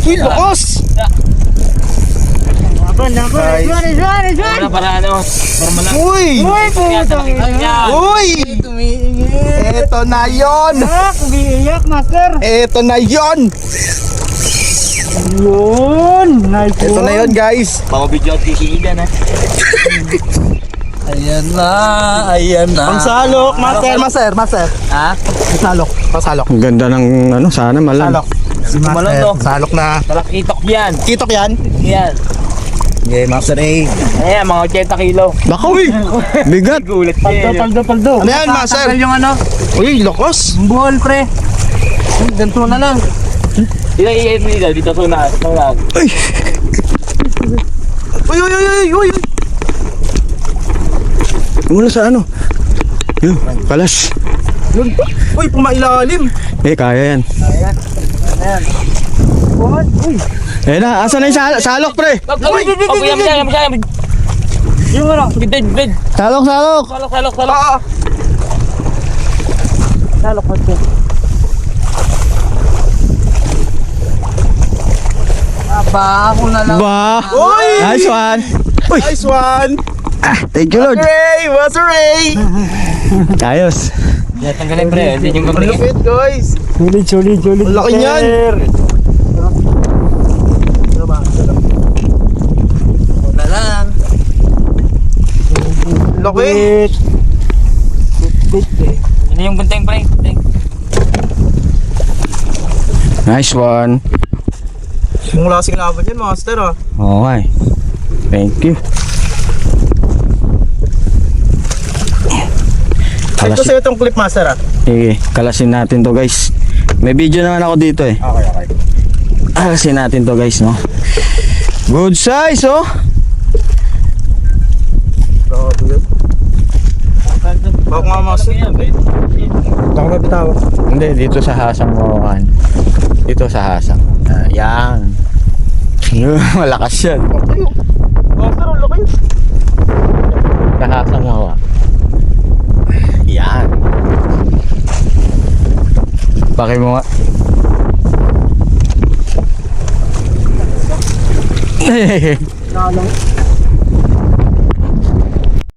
Uy, lakas! Para ano? Normal lang. Uy! Uy! Eto na yon! Umiiyak, master. Eto na yon! Yun. Nice. Eto na yon, guys. Pang-video at kikiligan ha. Ayan na. Pangsalok, master. Ha? Pangsalok. Ang ganda ng ano, sana malam. Salok. Si Malong master, to. salok na. Talakitok yan. Kitok yan? Yan. Okay, master A. Ayan, mga 80 kilo. Baka, uy! Bigat! Gulat yan. Ano yan, master? Tanggal yung ano, Uy, lakas. buhol pre. Ganito na lang. Dito i-edit dito sunag. Uy! Uy! Mula sa ano? Yun, kalas. Uy, pumailalim. Kaya yan. Eh na, asan na yung salok, pre? Pagpuyam siya. Yung ano? Bid. Salok! Salok. Ah, Salok, master. Aba, ako na lang. Ba! Uy! Nice one! Uy! Nice one. Thank you, Lord! Master A. Ayos! Tanggalin pre. Hindi yung Ang gabring. lupit, guys. Sulit. Ang laki niyan. Na lang. Laki. Hindi yung bunteng pre. Nice one! Mula kasing laban yan, master ah. Okay. Thank you. Check ko sa'yo itong clip, master ah. Sige, kalasin natin to, guys. May video naman ako dito eh. Okay. Kalasin natin to, guys, no? Good size, oh! Grabe yun. Baka nga, master. Baka nga bitawa. Hindi, dito sa hasang mo, dito sa hasang. Yan. Malakas yan. Master, ang laki. Sa hasang mo, yan. Bakit mo nga? Lalong.